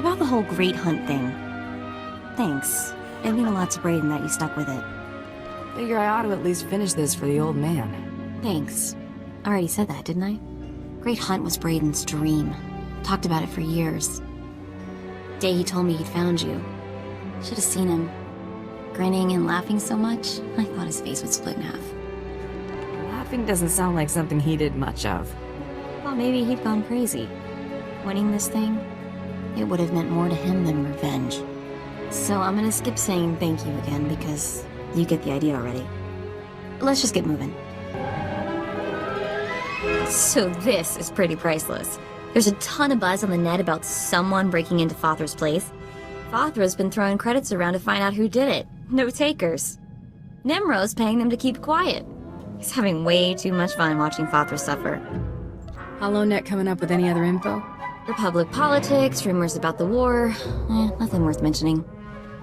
about the whole Great Hunt thing? Thanks. It meant a lot to Brayden that you stuck with it. Figure I ought to at least finish this for the old man. Thanks. I already said that, didn't I? Great Hunt was Brayden's dream. Talked about it for years. Day he told me he'd found you. Should have seen him. Grinning and laughing so much, I thought his face would split in half. Laughing doesn't sound like something he did much of. Well, maybe he'd gone crazy. Winning this thing, it would have meant more to him than revenge. So I'm gonna skip saying thank you again because you get the idea already. Let's just get moving. So this is pretty priceless. There's a ton of buzz on the net about someone breaking into Fothra's place. Fothra's been throwing credits around to find out who did it. No takers. Nemro's paying them to keep quiet. He's having way too much fun watching Fothra suffer. HoloNet coming up with any other info? Republic politics, rumors about the war. Nothing worth mentioning.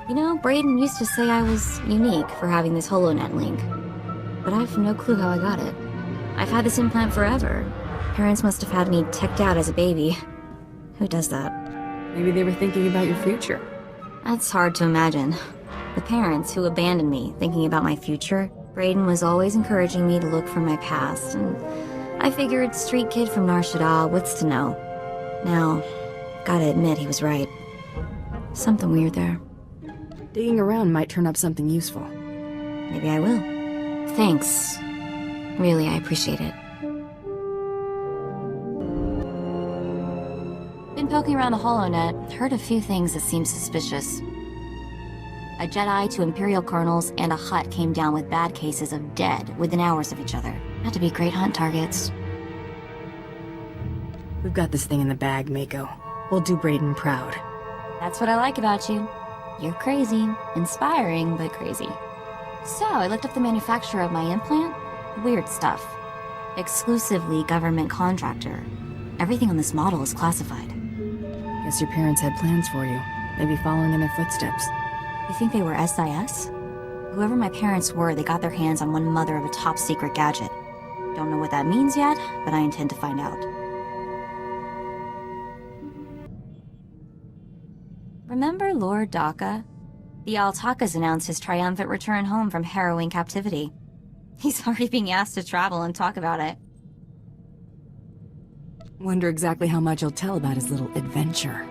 You know, Brayden used to say I was unique for having this HoloNet link. But I have no clue how I got it. I've had this implant forever. Parents must have had me teched out as a baby. Who does that? Maybe they were thinking about your future. That's hard to imagine. The parents who abandoned me thinking about my future, Brayden was always encouraging me to look for my past, and I figured street kid from Nar Shaddaa, what's to know? Now, gotta admit he was right. Something weird there. Digging around might turn up something useful. Maybe I will. Thanks. Really, I appreciate it. Been poking around the HoloNet, heard a few things that seem suspicious. A Jedi, 2 Imperial colonels, and a Hutt came down with bad cases of dead within hours of each other. Had to be Great Hunt targets. We've got this thing in the bag, Mako. We'll do Brayden proud. That's what I like about you. You're crazy. Inspiring, but crazy. So, I looked up the manufacturer of my implant. Weird stuff. Exclusively government contractor. Everything on this model is classified. Guess your parents had plans for you. Maybe following in their footsteps. You think they were SIS? Whoever my parents were, they got their hands on one mother of a top-secret gadget. Don't know what that means yet, but I intend to find out. Remember Lord Daka? The Altakas announced his triumphant return home from harrowing captivity. He's already being asked to travel and talk about it. Wonder exactly how much he'll tell about his little adventure.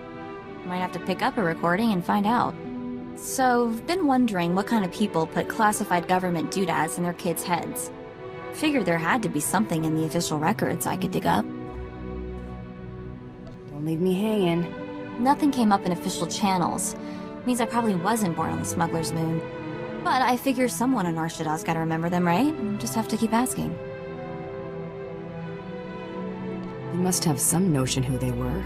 Might have to pick up a recording and find out. So, been wondering what kind of people put classified government doodads in their kids' heads. Figured there had to be something in the official records I could dig up. Don't leave me hanging. Nothing came up in official channels. Means I probably wasn't born on the smuggler's moon. But I figure someone in Nar Shaddaa's gotta remember them, right? Just have to keep asking. You must have some notion who they were.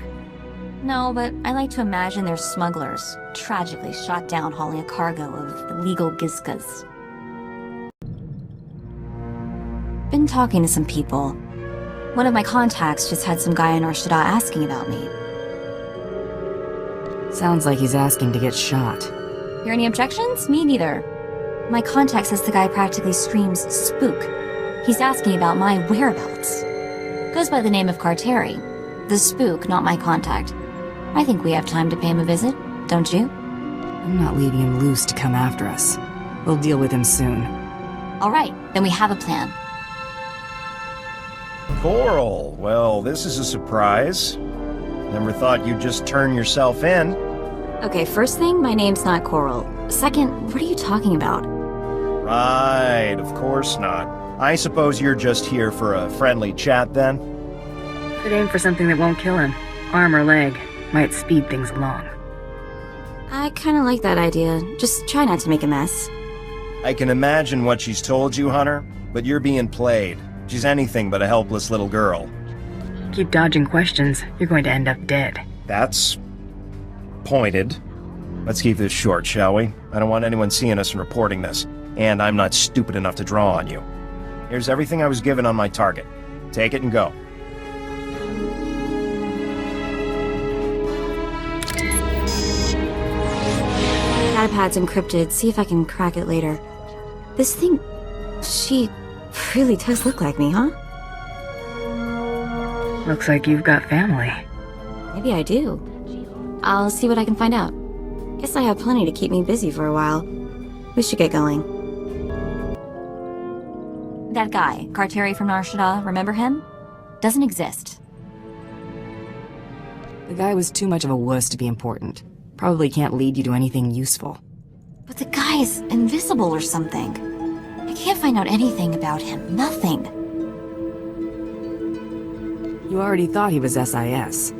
No, but I like to imagine they're smugglers, tragically shot down hauling a cargo of illegal gizkas. Been talking to some people. One of my contacts just had some guy in Nar Shaddaa asking about me. Sounds like he's asking to get shot. Hear any objections? Me neither. My contact says the guy practically screams spook. He's asking about my whereabouts. Goes by the name of Carteri. The spook, not my contact. I think we have time to pay him a visit, don't you? I'm not leaving him loose to come after us. We'll deal with him soon. All right, then we have a plan. Coral, well, this is a surprise. Never thought you'd just turn yourself in. Okay, first thing, my name's not Coral. Second, what are you talking about? Right, of course not. I suppose you're just here for a friendly chat then? Could aim for something that won't kill him. Arm or leg. Might speed things along. I kinda like that idea. Just try not to make a mess. I can imagine what she's told you, Hunter, but you're being played. She's anything but a helpless little girl. Keep dodging questions, you're going to end up dead. That's pointed. Let's keep this short, shall we? I don't want anyone seeing us and reporting this, and I'm not stupid enough to draw on you. Here's everything I was given on my target. Take it and go. Datapad's encrypted. See if I can crack it later. This thing... she really does look like me, huh? Looks like you've got family. Maybe I do. I'll see what I can find out. Guess I have plenty to keep me busy for a while. We should get going. That guy, Carteri from Nar Shaddaa, remember him? Doesn't exist. The guy was too much of a wuss to be important. Probably can't lead you to anything useful. But the guy is invisible or something. I can't find out anything about him. Nothing. You already thought he was SIS.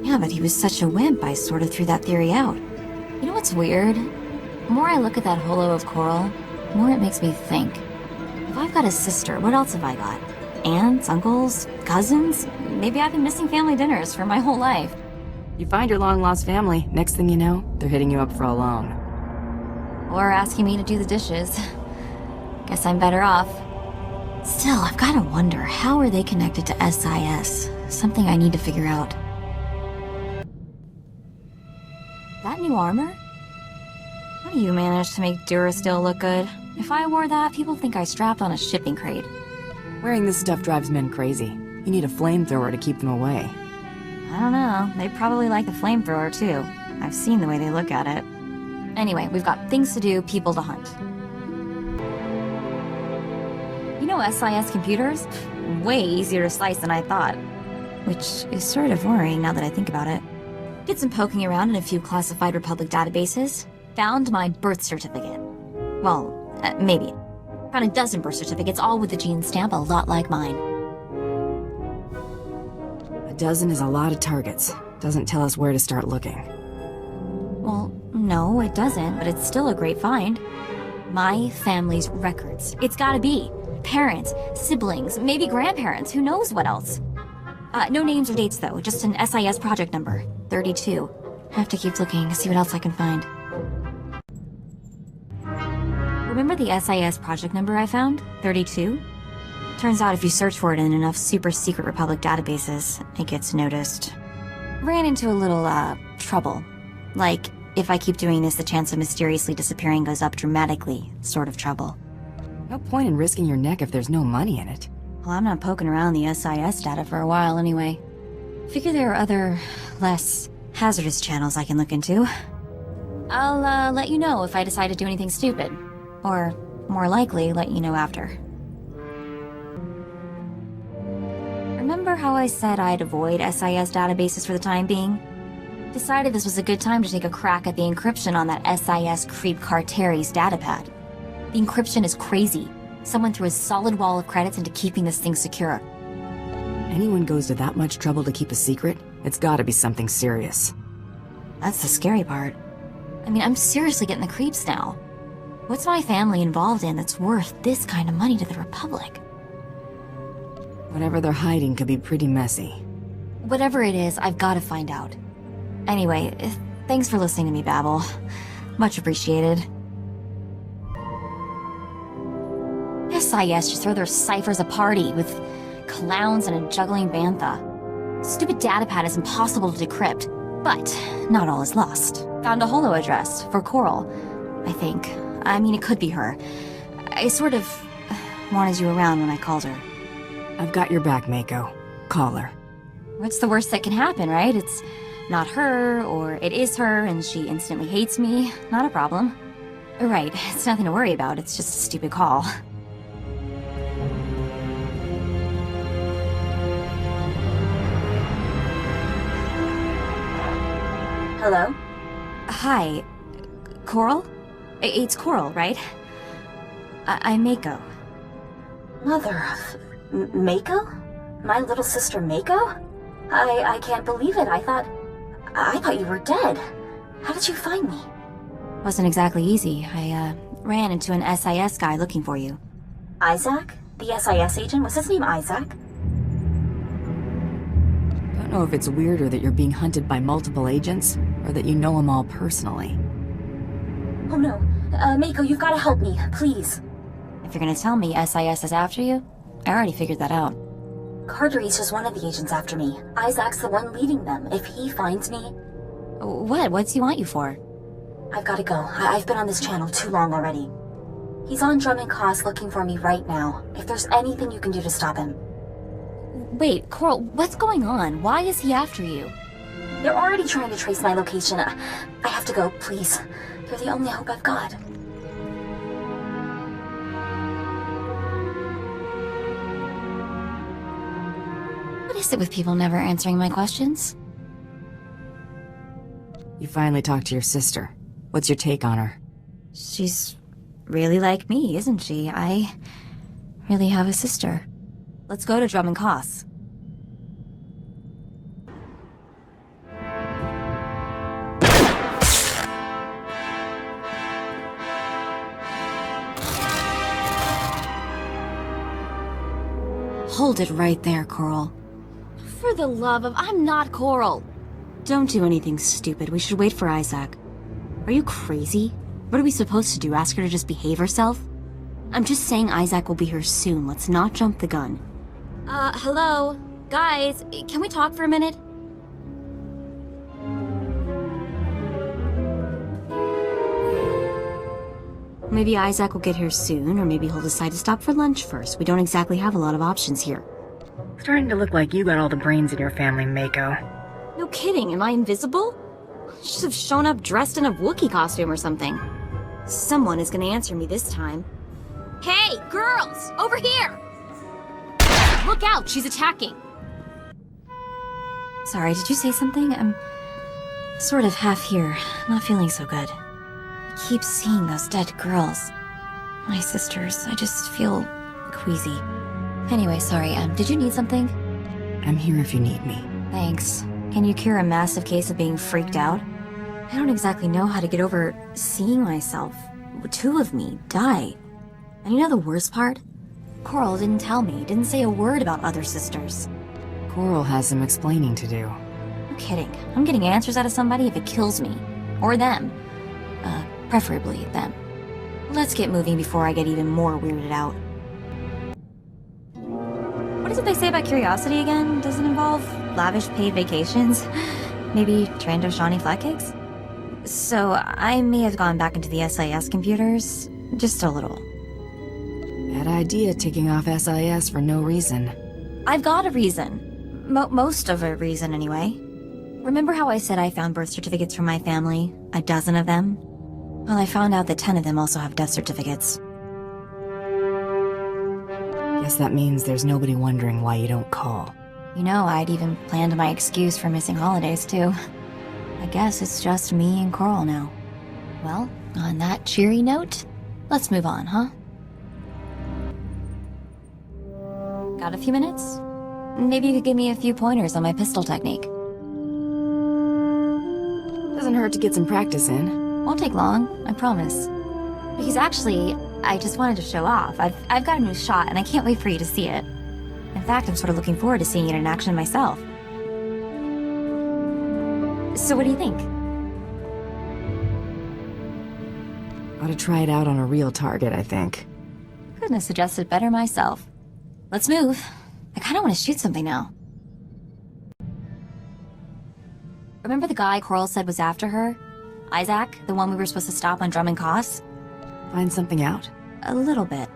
Yeah, but he was such a wimp, I sort of threw that theory out. You know what's weird? The more I look at that holo of Coral, the more it makes me think. If I've got a sister, what else have I got? Aunts, uncles, cousins? Maybe I've been missing family dinners for my whole life. You find your long-lost family, next thing you know, they're hitting you up for a loan. Or asking me to do the dishes. Guess I'm better off. Still, I've gotta wonder, how are they connected to SIS? Something I need to figure out. That new armor? How do you manage to make Durasteel look good? If I wore that, people think I strapped on a shipping crate. Wearing this stuff drives men crazy. You need a flamethrower to keep them away. I don't know. They probably like the flamethrower, too. I've seen the way they look at it. Anyway, we've got things to do, people to hunt. You know SIS computers? Way easier to slice than I thought. Which is sort of worrying now that I think about it. Did some poking around in a few classified Republic databases. Found my birth certificate. Well, maybe. Found a dozen birth certificates, all with the gene stamp a lot like mine. A dozen is a lot of targets. Doesn't tell us where to start looking. Well, no, it doesn't, but it's still a great find. My family's records. It's gotta be. Parents, siblings, maybe grandparents, who knows what else. No names or dates though, just an SIS project number, 32. Have to keep looking, see what else I can find. Remember the SIS project number I found? 32? Turns out if you search for it in enough super secret Republic databases, it gets noticed. Ran into a little, trouble. Like, if I keep doing this, the chance of mysteriously disappearing goes up dramatically, sort of trouble. No point in risking your neck if there's no money in it. Well, I'm not poking around the SIS data for a while anyway. Figure there are other, less hazardous channels I can look into. I'll, let you know if I decide to do anything stupid. Or, more likely, let you know after. Remember how I said I'd avoid SIS databases for the time being? Decided this was a good time to take a crack at the encryption on that SIS creep Carteri's datapad. The encryption is crazy. Someone threw a solid wall of credits into keeping this thing secure. Anyone goes to that much trouble to keep a secret, it's gotta be something serious. That's the scary part. I mean, I'm seriously getting the creeps now. What's my family involved in that's worth this kind of money to the Republic? Whatever they're hiding could be pretty messy. Whatever it is, I've got to find out. Anyway, thanks for listening to me babble. Much appreciated. SIS just throw their ciphers a party with clowns and a juggling bantha. Stupid datapad is impossible to decrypt, but not all is lost. Found a holo address for Coral, I think. I mean, it could be her. I sort of wanted you around when I called her. I've got your back, Mako. Call her. What's the worst that can happen, right? It's not her, or it is her, and she instantly hates me. Not a problem. Right, it's nothing to worry about. It's just a stupid call. Hello? Hi. Coral? It's Coral, right? I'm Mako. Mother of... Mako? My little sister Mako? I can't believe it. I thought you were dead. How did you find me? Wasn't exactly easy. I ran into an SIS guy looking for you. Isaac? The SIS agent? Was his name Isaac? Don't know if it's weirder that you're being hunted by multiple agents, or that you know them all personally. Oh no. Mako, you've got to help me, please. If you're gonna tell me SIS is after you, I already figured that out. Carteri's just one of the agents after me. Isaac's the one leading them. If he finds me... What? What's he want you for? I've got to go. I've been on this channel too long already. He's on Drum and Cost looking for me right now. If there's anything you can do to stop him. Wait, Coral, what's going on? Why is he after you? They're already trying to trace my location. I have to go, please. You're the only hope I've got. What is it with people never answering my questions? You finally talked to your sister. What's your take on her? She's really like me, isn't she? I really have a sister. Let's go to Drum & Koss. Hold it right there, Coral. For the love of... I'm not Coral! Don't do anything stupid. We should wait for Isaac. Are you crazy? What are we supposed to do? Ask her to just behave herself? I'm just saying Isaac will be here soon. Let's not jump the gun. Hello? Guys, can we talk for a minute? Maybe Isaac will get here soon, or maybe he'll decide to stop for lunch first. We don't exactly have a lot of options here. Starting to look like you got all the brains in your family, Mako. No kidding, am I invisible? I should have shown up dressed in a Wookiee costume or something. Someone is gonna answer me this time. Hey, girls! Over here! Look out, she's attacking! Sorry, did you say something? I'm sort of half here, not feeling so good. I keep seeing those dead girls. My sisters, I just feel queasy. Anyway, sorry, did you need something? I'm here if you need me. Thanks. Can you cure a massive case of being freaked out? I don't exactly know how to get over seeing myself, two of me, die. And you know the worst part? Coral didn't tell me, didn't say a word about other sisters. Coral has some explaining to do. No kidding. I'm getting answers out of somebody if it kills me. Or them. Preferably them. Let's get moving before I get even more weirded out. What is it they say about curiosity again? Does it involve lavish paid vacations? Maybe Trando Shawnee flat cakes? So, I may have gone back into the SIS computers. Just a little. Bad idea taking off SIS for no reason. I've got a reason. Most of a reason, anyway. Remember how I said I found birth certificates from my family? A dozen of them? Well, I found out that 10 of them also have death certificates. Guess that means there's nobody wondering why you don't call. You know, I'd even planned my excuse for missing holidays, too. I guess it's just me and Coral now. Well, on that cheery note, let's move on, huh? Got a few minutes? Maybe you could give me a few pointers on my pistol technique. Doesn't hurt to get some practice in. Won't take long, I promise. Because actually, I just wanted to show off. I've got a new shot, and I can't wait for you to see it. In fact, I'm sort of looking forward to seeing it in action myself. So what do you think? Ought to try it out on a real target, I think. Couldn't have suggested better myself. Let's move. I kind of want to shoot something now. Remember the guy Coral said was after her? Isaac, the one we were supposed to stop on Drum & Koss? Find something out? A little bit.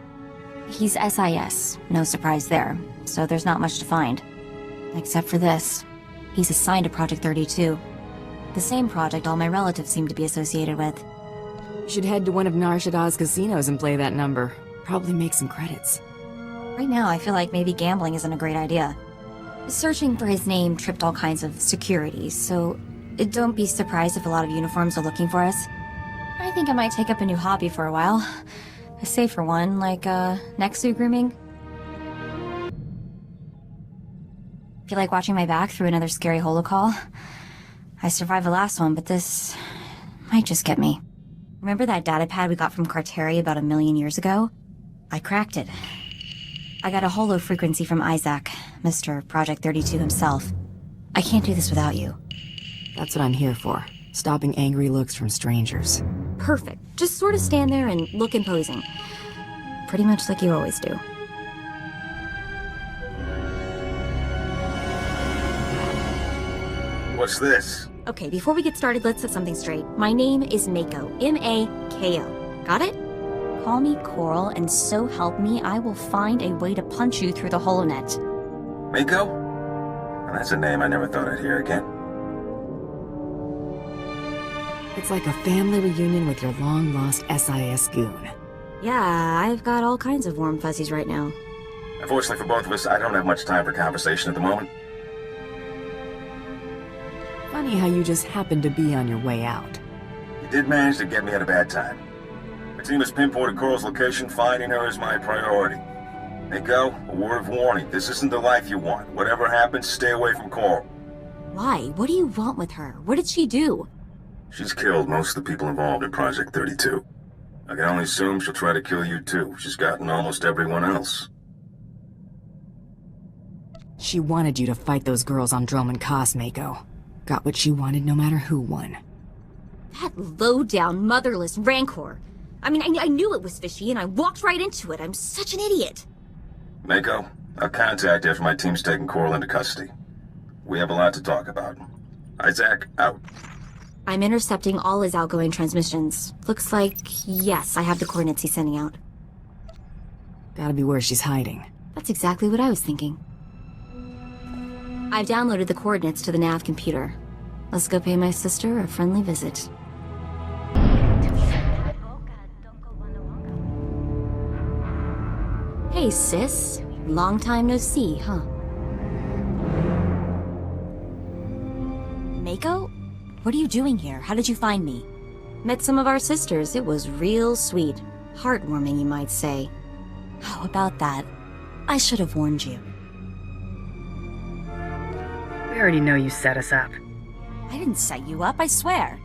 He's SIS, no surprise there, so there's not much to find. Except for this. He's assigned to Project 32. The same project all my relatives seem to be associated with. You should head to one of Nar Shaddad's casinos and play that number. Probably make some credits. Right now, I feel like maybe gambling isn't a great idea. Searching for his name tripped all kinds of security, so don't be surprised if a lot of uniforms are looking for us. I think I might take up a new hobby for a while. A safer one, like, neck suit grooming. Feel like watching my back through another scary holocall? I survived the last one, but this might just get me. Remember that datapad we got from Carteri about 1 million years ago? I cracked it. I got a holo frequency from Isaac, Mr. Project 32 himself. I can't do this without you. That's what I'm here for. Stopping angry looks from strangers. Perfect. Just sort of stand there and look imposing. Pretty much like you always do. What's this? Okay, before we get started, let's set something straight. My name is Mako. M-A-K-O. Got it? Call me Coral, and so help me, I will find a way to punch you through the holonet. Mako? That's a name I never thought I'd hear again. It's like a family reunion with your long-lost SIS goon. Yeah, I've got all kinds of warm fuzzies right now. Unfortunately for both of us, I don't have much time for conversation at the moment. Funny how you just happened to be on your way out. You did manage to get me at a bad time. The team has pinpointed Coral's location. Finding her is my priority. Mako, a word of warning. This isn't the life you want. Whatever happens, stay away from Coral. Why? What do you want with her? What did she do? She's killed most of the people involved in Project 32. I can only assume she'll try to kill you too. She's gotten almost everyone else. She wanted you to fight those girls on Droman Kos, Mako. Got what she wanted no matter who won. That low-down, motherless rancor. I mean, I knew it was fishy, and I walked right into it. I'm such an idiot. Mako, I'll contact you after my team's taken Coral into custody. We have a lot to talk about. Isaac, out. I'm intercepting all his outgoing transmissions. Looks like, yes, I have the coordinates he's sending out. Gotta be where she's hiding. That's exactly what I was thinking. I've downloaded the coordinates to the nav computer. Let's go pay my sister a friendly visit. Hey, sis. Long time no see, huh? Mako? What are you doing here? How did you find me? Met some of our sisters. It was real sweet. Heartwarming, you might say. How about that? I should have warned you. We already know you set us up. I didn't set you up, I swear.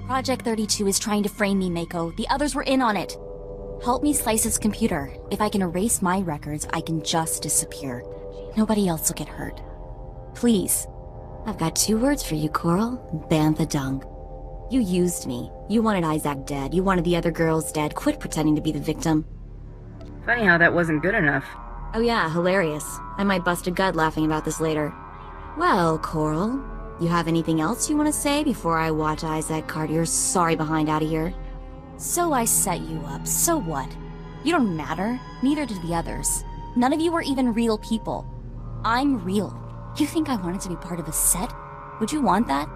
Project 32 is trying to frame me, Mako. The others were in on it. Help me slice its computer. If I can erase my records, I can just disappear. Nobody else will get hurt. Please. I've got 2 words for you, Coral. Bantha dung. You used me. You wanted Isaac dead. You wanted the other girls dead. Quit pretending to be the victim. Funny how that wasn't good enough. Oh yeah, hilarious. I might bust a gut laughing about this later. Well, Coral, you have anything else you want to say before I watch Isaac cart your sorry behind out of here? So I set you up, so what? You don't matter, neither do the others. None of you are even real people. I'm real. You think I wanted to be part of a set? Would you want that?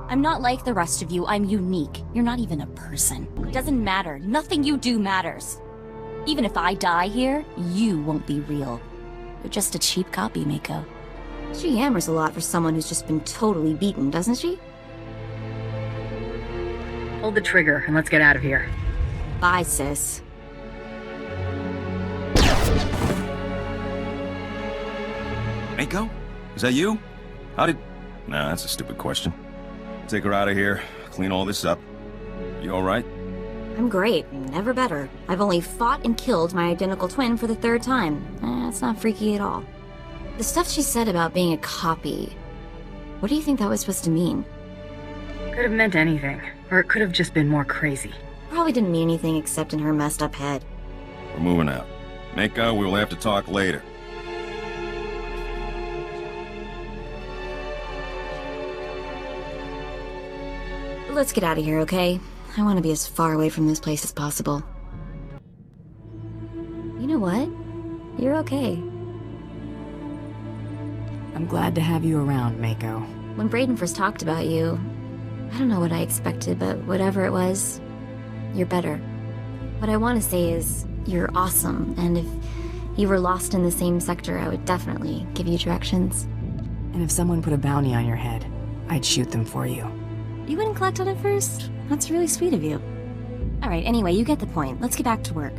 I'm not like the rest of you, I'm unique. You're not even a person. It doesn't matter, nothing you do matters. Even if I die here, you won't be real. You're just a cheap copy, Mako. She hammers a lot for someone who's just been totally beaten, doesn't she? Pull the trigger and let's get out of here. Bye, sis. Mako? Is that you? How did... Nah, that's a stupid question. Take her out of here, clean all this up. You alright? I'm great, never better. I've only fought and killed my identical twin for the 3rd time. That's not freaky at all. The stuff she said about being a copy, what do you think that was supposed to mean? Could have meant anything, or it could have just been more crazy. Probably didn't mean anything except in her messed up head. We're moving out. Mako, we will have to talk later. Let's get out of here, okay? I want to be as far away from this place as possible. You know what? You're okay. I'm glad to have you around, Mako. When Brayden first talked about you, I don't know what I expected, but whatever it was, you're better. What I want to say is, you're awesome, and if you were lost in the same sector, I would definitely give you directions. And if someone put a bounty on your head, I'd shoot them for you. You wouldn't collect on it first? That's really sweet of you. Alright, anyway, you get the point. Let's get back to work.